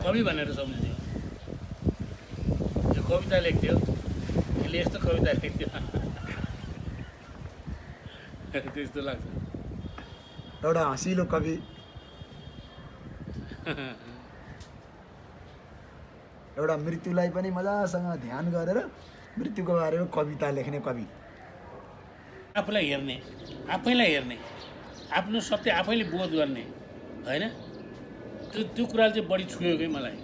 कवि भनेर सम्झिन्थ्यो। यो कविता लेख्थ्यो, यसले यस्तो कविता लेख्थ्यो त्यस्तो लाग्छ। एउटा हँसिलो कवि, एउटा मृत्युलाई पनि मजासँग ध्यान गरेर मृत्युको बारेमा कविता लेख्ने कवि। आफूलाई हेर्ने, आफैलाई हेर्ने, आफ्नो सत्य आफैले बोध गर्ने होइन, त्यो कुराले चाहिँ बढी छुयो कि मलाई।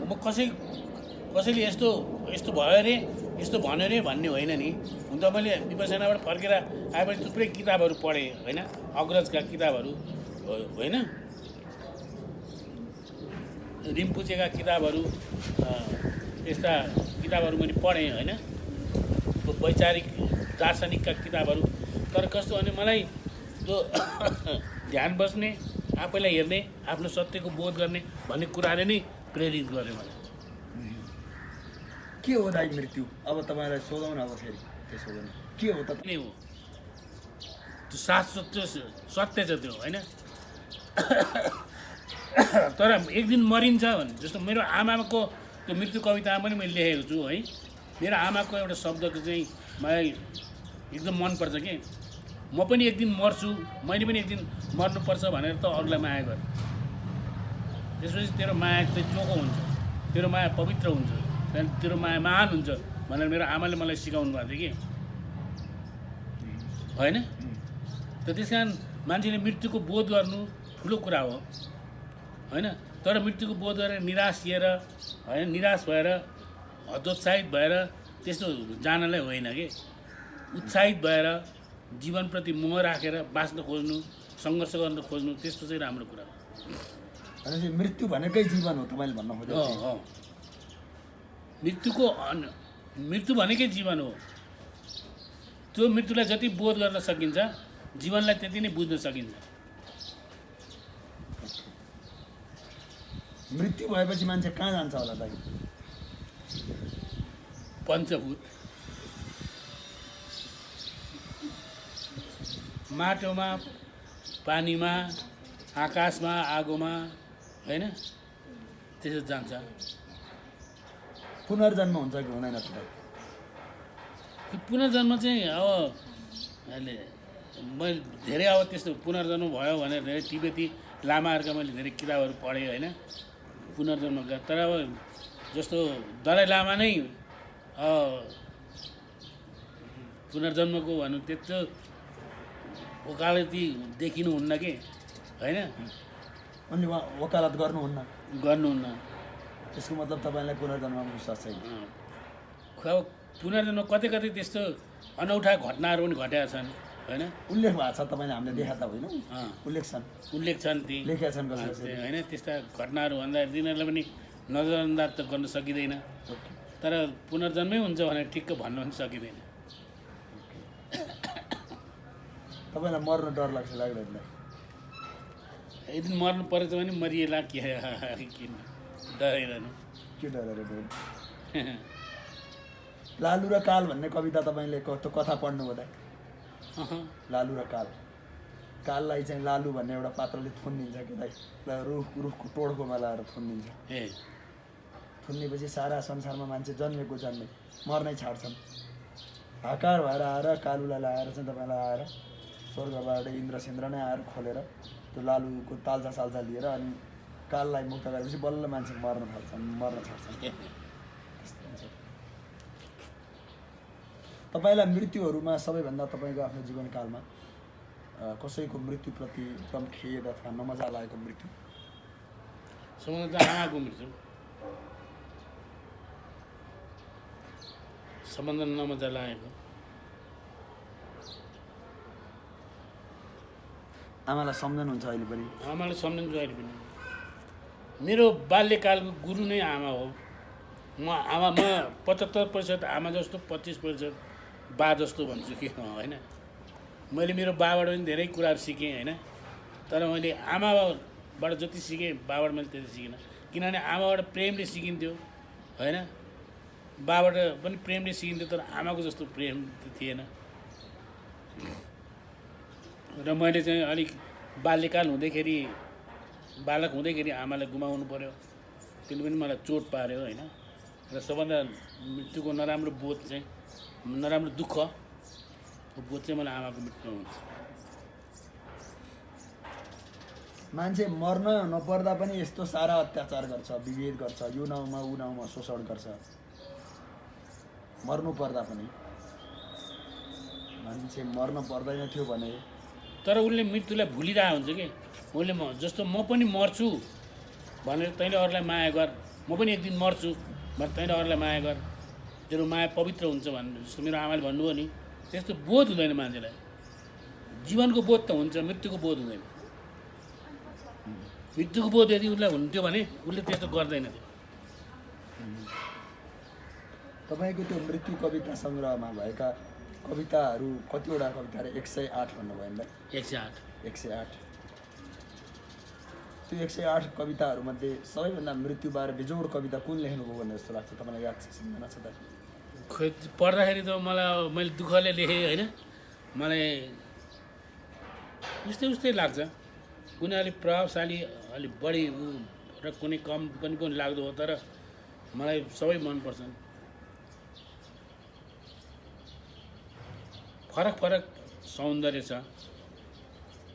म कसैले यस्तो यस्तो भयो अरे, यस्तो भन्यो अरे भन्ने होइन नि। हुन त मैले विपसनाबाट फर्केर आएपछि थुप्रै किताबहरू पढेँ होइन, अग्रजका किताबहरू होइन, रिम्पुचेका किताबहरू, त्यस्ता किताबहरू मैले पढेँ होइन, वैचारिक दार्शनिकका किताबहरू। तर कस्तो भने मलाई त्यो ध्यान बस्ने, आफैलाई हेर्ने, आफ्नो सत्यको बोध गर्ने भन्ने कुराले नै प्रेरित गर्यो मलाई। के हो दाइ मृत्यु? अब तपाईँलाई सोधौँ न, अब फेरि त्यसो भने के हो त? नै हो त्यो शाश्वत, त्यो सत्य छ त्यो होइन। तर एक दिन मरिन्छ भने, जस्तो मेरो आमाको त्यो मृत्यु कवितामा पनि मैले लेखेको छु है। मेरो आमाको एउटा शब्दको चाहिँ मलाई एकदम मनपर्छ कि म पनि एक दिन मर्छु, मैले पनि एक दिन मर्नुपर्छ भनेर त अरूलाई माया गर। त्यसपछि तेरो माया चाहिँ चोखो हुन्छ, तेरो माया पवित्र हुन्छ, त्यहाँदेखि तेरो माया महान हुन्छ भनेर मेरो आमाले मलाई सिकाउनु भएको थियो कि होइन। त त्यस कारण मान्छेले मृत्युको बोध गर्नु ठुलो कुरा हो होइन। तर मृत्युको बोध गरेर निराशिएर होइन, निराश भएर हतोत्साहित भएर त्यस्तो जानलाई होइन कि, उत्साहित भएर जीवनप्रति मोह राखेर बाँच्न खोज्नु, सङ्घर्ष गर्न खोज्नु, त्यस्तो चाहिँ राम्रो कुरा हो। भनेपछि मृत्यु भनेकै जीवन हो तपाईँले भन्न खोजेको? हो, मृत्यु भनेकै जीवन हो। त्यो मृत्युलाई जति बोध गर्न सकिन्छ, जीवनलाई त्यति नै बुझ्न सकिन्छ। मृत्यु भएपछि मान्छे कहाँ जान्छ होला दाइ? पञ्चभूत, माटोमा, पानीमा, आकाशमा, आगोमा होइन, त्यसो जान्छ। पुनर्जन्म हुन्छ कि हुँदैन त दाइ? पुनर्जन्म चाहिँ अब अहिले मैले धेरै अब त्यस्तो पुनर्जन्म भयो भनेर धेरै तिब्बती लामाहरूका मैले धेरै किताबहरू पढेँ होइन, पुनर्जन्मका। तर अब जस्तो दलाई लामा नै पुनर्जन्मको भनौँ त्यस्तो वकालती देखिनुहुन्न कि होइन, उनले वकालत गर्नुहुन्न। त्यसको मतलब तपाईँलाई पुनर्जन्ममा विश्वास छैन? अब पुनर्जन्म कतै कतै त्यस्तो अनौठा घटनाहरू पनि घटेका छन् होइन। उल्लेख भएको छ, तपाईँले हामीले देखा त होइन, उल्लेख छन् ती लेखेका छन् होइन। त्यस्ता घटनाहरू भन्दा तिनीहरूलाई पनि नजरअन्दाज त गर्न सकिँदैन। तर पुनर्जन्मै हुन्छ भनेर ठिक्क भन्न पनि सकिँदैन। तपाईँलाई मर्न डर लाग्छ लाग्दैन? एक दिन मर्नु परेछ भने मरिएला किन डराइरहनु, के डरेर गयो? लालु र काल भन्ने कविता तपाईँले त्यो कथा पढ्नुभयो दाइ? लालु र काल, काललाई चाहिँ लालु भन्ने एउटा पात्रले थुनिदिन्छ कि दाइ, रुखको टोडकोमा लगाएर थुनिदिन्छ। थुन्नेपछि सारा संसारमा मान्छे जन्मेको जन्मे मर्नै छाड्छन्। हाकार भएर आएर कालुलाई लगाएर चाहिँ तपाईँलाई आएर स्वर्गबाट इन्द्रसेन्द्र नै आएर खोलेर त्यो लालुको ताल्जा साल्जा लिएर अनि काललाई मुक्त गरेपछि बल्ल मान्छे मर्न छाड्छन्। तपाईँलाई मृत्युहरूमा सबैभन्दा तपाईँको आफ्नो जीवनकालमा कसैको मृत्युप्रति एकदम खेद अथवा नमजा लागेको मृत्यु? आमाको मृत्यु सम्बन्ध नमजा लागेको। आमालाई सम्झनुहुन्छ अहिले पनि? आमालाई सम्झन्छु अहिले पनि। मेरो बाल्यकालको गुरु नै आमा हो। म 75% आमा जस्तो, 25% बा जस्तो भन्छु कि होइन। मैले मेरो बाबाट पनि धेरै कुराहरू सिकेँ होइन। तर मैले आमाबाट जति सिकेँ बाबाट मैले त्यति सिकिनँ, किनभने आमाबाट प्रेमले सिकिन्थ्यो होइन, बाबाट पनि प्रेमले सिकिन्थ्यो, तर आमाको जस्तो प्रेम थिएन। र मैले चाहिँ अलिक बाल्यकाल हुँदैखेरि, बालक हुँदैखेरि आमालाई गुमाउनु पर्यो त्यसले पनि मलाई चोट पार्यो होइन। र सबभन्दा मृत्युको नराम्रो बोध चाहिँ नराम्रो दुःख बोध चाहिँ मलाई आमाको मृत्यु हुन्छ। मान्छे मर्न नपर्दा पनि यस्तो सारा अत्याचार गर्छ, विभेद गर्छ, यो नाउँमा ऊ नाउँमा शोषण गर्छ। मर्नु पर्दा पनि मान्छे मर्न पर्दैन थियो भने तर उसले मृत्युलाई भुलिरहेको हुन्छ कि उसले जस्तो म पनि मर्छु भनेर तैँले अरूलाई माया गर, म पनि एक दिन मर्छु भनेर तैँले अरूलाई माया गर, तेरो माया पवित्र हुन्छ भन्नु जस्तो मेरो आमाले भन्नुभयो नि, त्यस्तो बोध हुँदैन मान्छेलाई। जीवनको बोध त हुन्छ, मृत्युको बोध हुँदैन। मृत्युको बोध यदि उसलाई हुन्थ्यो भने उसले त्यस्तो गर्दैन थियो। तपाईँको त्यो मृत्यु कविता सङ्ग्रहमा भएका कविताहरू कतिवटा कविताहरू 108 भन्नुभयो नि? 108। 108। त्यो 108 कविताहरूमध्ये सबैभन्दा मृत्युबारे बेजोड कविता कुन लेख्नुभयो भन्ने जस्तो लाग्छ तपाईँलाई? याद छ, सम्झना छ त? खोइ पढ्दाखेरि त मैले दुःखले लेखेँ होइन, मलाई उस्तै लाग्छ। कुनै अलिक प्रभावशाली अलिक बढी र कुनै कम पनि लाग्दो हो, तर मलाई सबै मनपर्छन्। फरक फरक सौन्दर्य छ।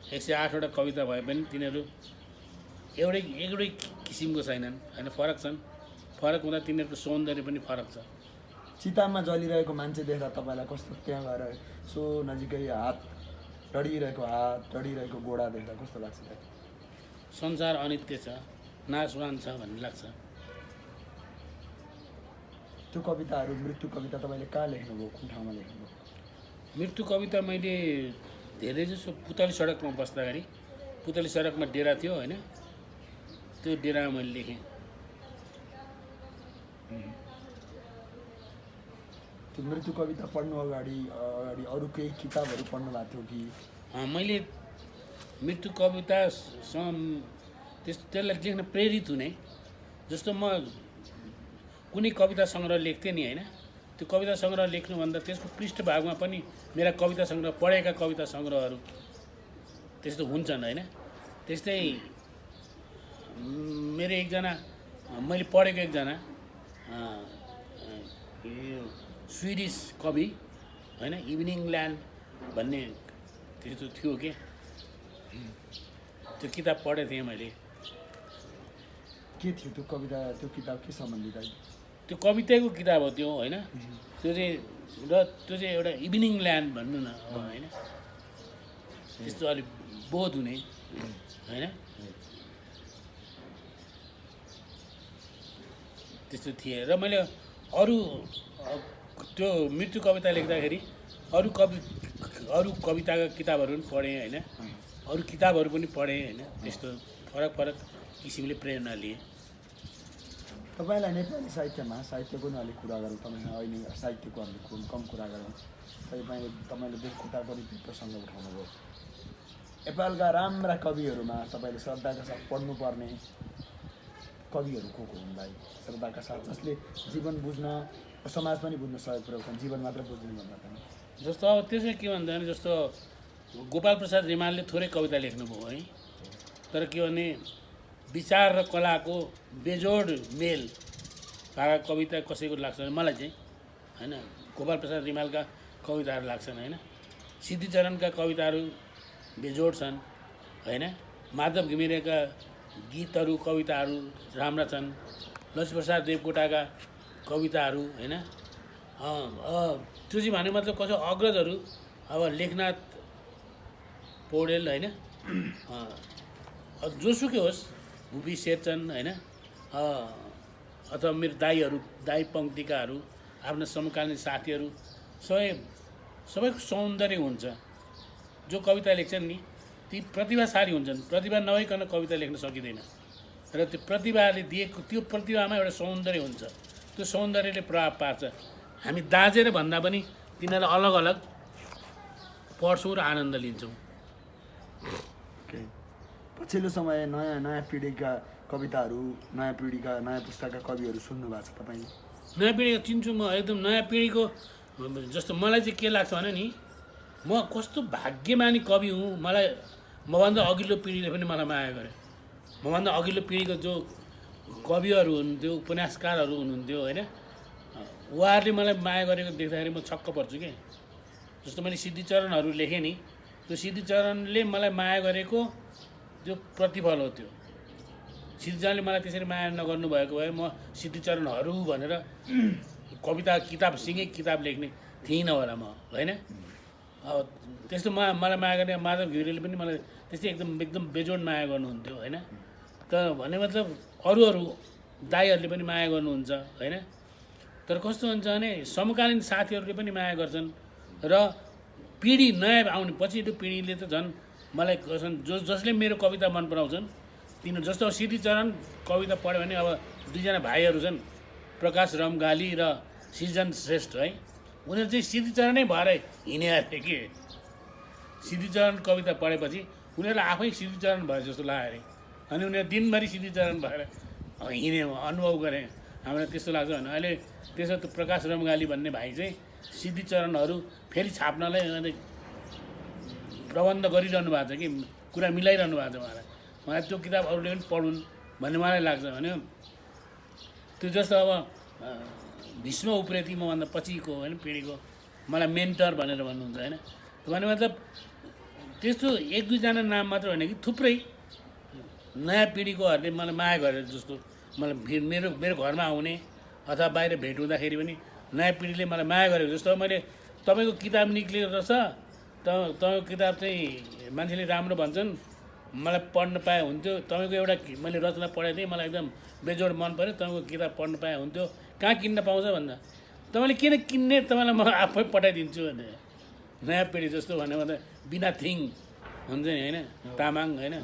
108वटा कविता भए पनि तिनीहरू एउटै किसिमको छैनन् होइन, फरक छन्। फरक हुँदा तिनीहरूको सौन्दर्य पनि फरक छ। चितामा जलिरहेको मान्छे देख्दा तपाईँलाई कस्तो, त्यहाँ गएर सो नजिकै हात डढिरहेको गोडा देख्दा कस्तो लाग्छ? संसार अनित्य छ, नाशवान छ भन्ने लाग्छ। त्यो कविताहरू, मृत्यु कविता तपाईँले कहाँ लेख्नुभयो, कुन ठाउँमा लेख्नुभयो? मृत्यु कविता मैले धेरै जसो पुतली सडकमा बस्दाखेरि, पुतली सडकमा डेरा थियो होइन, त्यो डेरामा मैले लेखेँ। त्यो मृत्यु कविता पढ्नु अगाडि अरू केही किताबहरू पढ्नु भएको थियो कि? मैले मृत्यु कविता त्यसलाई लेख्न प्रेरित हुने जस्तो म कुनै कविता सङ्ग्रह लेख्थेँ नि होइन, त्यो कविता सङ्ग्रह लेख्नुभन्दा त्यसको पृष्ठभागमा पनि मेरा कविता सङ्ग्रह पढेका कविता सङ्ग्रहहरू त्यस्तो हुन्छन् होइन। त्यस्तै मेरो एकजना मैले पढेको एकजना स्विडिस कवि होइन, इभिनिङ ल्यान्ड भन्ने त्यस्तो थियो कि, त्यो किताब पढेको थिएँ मैले। के थियो त्यो कविता, त्यो किताब के सम्बन्धित? त्यो कविताको किताब हो त्यो होइन, त्यो चाहिँ एउटा इभिनिङ ल्यान्ड भन्नु न होइन, त्यस्तो अलिक बोध हुने होइन, त्यस्तो थिए। र मैले अरू त्यो मृत्यु कविता लेख्दाखेरि अरू कविताका किताबहरू पनि पढेँ होइन, अरू किताबहरू पनि पढेँ होइन, त्यस्तो फरक फरक किसिमले प्रेरणा लिए। तपाईँलाई नेपाली साहित्यको नै अलिक कुरा गरौँ। तपाईँ अहिले साहित्यको अलिक कम कुरा गरौँ। तपाईँले देशकोटाको पनि प्रसङ्ग उठाउनुभयो। नेपालका राम्रा कविहरूमा तपाईँले श्रद्धाका साथ पढ्नुपर्ने कविहरू को हुन् भाइ? श्रद्धाका साथ जसले जीवन बुझ्न, समाज पनि बुझ्न सहयोग पुर्याउँछन्, जीवन मात्र बुझ्ने भन्दा पनि। जस्तो अब त्यो चाहिँ के भन्दा जस्तो गोपाल प्रसाद रिमालले थोरै कविता लेख्नुभयो है, तर के भने विचार र कलाको बेजोड मेल भएका कविता कसैको लाग्छ भने मलाई चाहिँ होइन गोपाल प्रसाद रिमालका कविताहरू लाग्छन् होइन। सिद्धिचरणका कविताहरू बेजोड छन् होइन। माधव घिमिरेका गीतहरू कविताहरू राम्रा छन्। लक्ष्मीप्रसाद देवकोटाका कविताहरू होइन। त्यो चाहिँ भने मतलब कसै अग्रजहरू अब लेखनाथ पौडेल होइन, जोसुकै होस्, भुपी शेरचन होइन, अथवा मेरो दाई पङ्क्तिकाहरू, आफ्ना समकालीन साथीहरू सबैको सौन्दर्य हुन्छ। जो कविता लेख्छन् नि ती प्रतिभाशाली हुन्छन्। प्रतिभा नभइकन कविता लेख्न सकिँदैन र त्यो प्रतिभाले दिएको त्यो प्रतिभामा एउटा सौन्दर्य हुन्छ। त्यो सौन्दर्यले प्रभाव पार्छ। हामी दाँजेर भन्दा पनि तिनीहरूलाई अलग अलग पढ्छौँ र आनन्द लिन्छौँ। पछिल्लो समय नयाँ पिँढीका कविताहरू, नयाँ पिँढीका नयाँ पुस्ताका कविहरू सुन्नु भएको छ तपाईँले? नयाँ पिँढीको चिन्छु म एकदम। नयाँ पिँढीको जस्तो मलाई चाहिँ के लाग्छ भने नि, म कस्तो भाग्यमानी कवि हुँ। मलाई मभन्दा अघिल्लो पिँढीले पनि मलाई माया गरे। मभन्दा अघिल्लो पिँढीको जो कविहरू हुनुहुन्थ्यो, उपन्यासकारहरू हुनुहुन्थ्यो होइन। उहाँहरूले मलाई माया गरेको देख्दाखेरि म छक्क पर्छु कि। जस्तो मैले सिद्धिचरणहरू लेखेँ नि, त्यो सिद्धिचरणले मलाई माया गरेको त्यो प्रतिफल हो त्यो। सिद्धिचरणले मलाई त्यसरी माया नगर्नु भएको भए म सिद्धिचरणहरू भनेर कविता किताबसँगै किताब लेख्ने थिइनँ होला म होइन। अब त्यस्तो मलाई माया गर्ने माधव घिमिरेले पनि मलाई त्यस्तै एकदम बेजोड माया गर्नुहुन्थ्यो होइन। त भन्ने मतलब अरू दाइहरूले पनि माया गर्नुहुन्छ होइन। तर कस्तो हुन्छ भने समकालीन साथीहरूले पनि माया गर्छन् र पिँढी नयाँ आउने पछिल्लो पिँढीले त झन् मलाई जसले मेरो कविता मन पराउँछन् तिनीहरू जस्तो अब सिद्धिचरण कविता पढ्यो भने अब दुईजना भाइहरू छन्, प्रकाश रम्गाली र सृजन श्रेष्ठ है। उनीहरू चाहिँ सिद्धिचरणै भएर हिँडे अरे के। सिद्धिचरण कविता पढेपछि उनीहरूलाई आफै सिद्धिचरण भयो जस्तो लाग्यो अरे। अनि उनीहरू दिनभरि सिद्धिचरण भएर हिँडे अनुभव गरे। हामीलाई त्यस्तो लाग्छ भने अहिले त्यसो त प्रकाश रम्गाली भन्ने भाइ चाहिँ सिद्धिचरणहरू फेरि छाप्नलाई अनि प्रबन्ध गरिरहनु भएको छ कि, कुरा मिलाइरहनु भएको छ उहाँलाई। मलाई त्यो किताब अरूले पनि पढुन् भन्ने मलाई लाग्छ भने त्यो जस्तो अब भीष्म उप्रेती मभन्दा पछिको होइन पिँढीको मलाई मेन्टर भनेर भन्नुहुन्छ होइन। भने मतलब त्यस्तो एक दुईजना नाम मात्र होइन कि थुप्रै नयाँ पिँढीकोहरूले मलाई माया गरेर जस्तो मलाई मेरो घरमा आउने अथवा बाहिर भेट हुँदाखेरि पनि नयाँ पिँढीले मलाई माया गरेको जस्तो। मैले तपाईँको किताब निक्लिएर रहेछ, तपाईँको किताब चाहिँ मान्छेले राम्रो भन्छन्, मलाई पढ्न पाए हुन्थ्यो, तपाईँको एउटा मैले रचना पढेको थिएँ, मलाई एकदम बेजोड मन पऱ्यो, तपाईँको किताब पढ्न पाए हुन्थ्यो, कहाँ किन्न पाउँछ भन्दा तपाईँले किन किन्ने, तपाईँलाई म आफै पठाइदिन्छु भने नयाँ पिँढी जस्तो भन्यो भने बिना थिङ हुन्छ नि होइन, तामाङ होइन।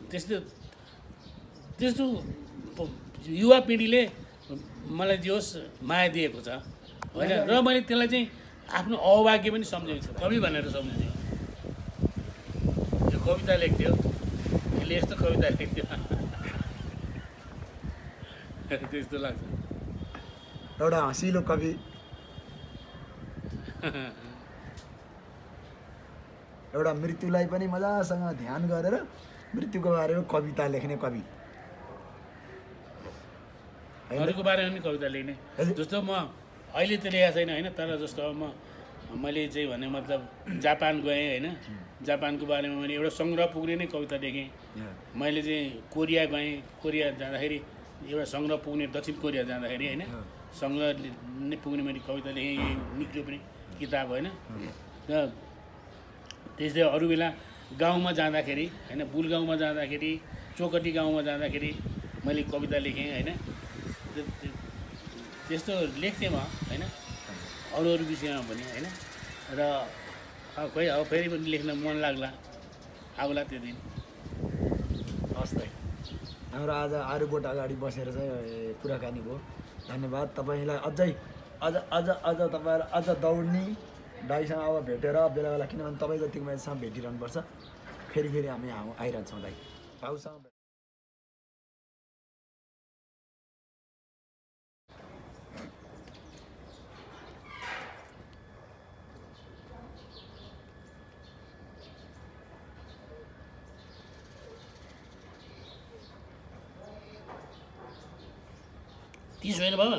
त्यस्तो युवा पिँढीले मलाई जे होस् माया दिएको छ होइन। र मैले त्यसलाई चाहिँ आफ्नो अभाग्य पनि सम्झेको छु, कवि भनेर सम्झेँ। यो कविता लेख्थ्यो, यसले यस्तो कविता लेख्थ्यो त्यस्तो लाग्छ। एउटा हँसिलो कवि, एउटा मृत्युलाई पनि मजासँग ध्यान गरेर मृत्युको बारेमा कविता लेख्ने कवि, अरूको बारेमा पनि कविता लेख्ने। जस्तो म अहिले त लेखेको छैन होइन, तर जस्तो अब मैले चाहिँ भने मतलब जापान गएँ होइन, जापानको बारेमा मैले एउटा सङ्ग्रह पुग्ने नै कविता लेखेँ। मैले चाहिँ कोरिया गएँ, कोरिया जाँदाखेरि एउटा सङ्ग्रह पुग्ने, दक्षिण कोरिया जाँदाखेरि होइन सङ्ग्रह नै पुग्ने मैले कविता लेखेँ, यही निक्ल्यो पनि किताब होइन। र त्यस्तै अरू बेला गाउँमा जाँदाखेरि होइन, बुल गाउँमा जाँदाखेरि, चोकटी गाउँमा जाँदाखेरि मैले कविता लेखेँ होइन। त्यस्तो लेख्थेँ म होइन, अरू विषयमा पनि होइन। र खोइ अब फेरि पनि लेख्न मन लाग्ला, आउला त्यो दिन। हस् त, हाम्रो आज आरू बोट अगाडि बसेर चाहिँ कुराकानी भयो, धन्यवाद तपाईँलाई। अझ तपाईँहरू अझ दौड्ने दाइसँग अब भेटेर बेला बेला, किनभने तपाईँ जतिको मान्छेसँग भेटिरहनुपर्छ। फेरि हामी आइरहन्छौँ दाइ, भाउसँग। ती होइन बाबा।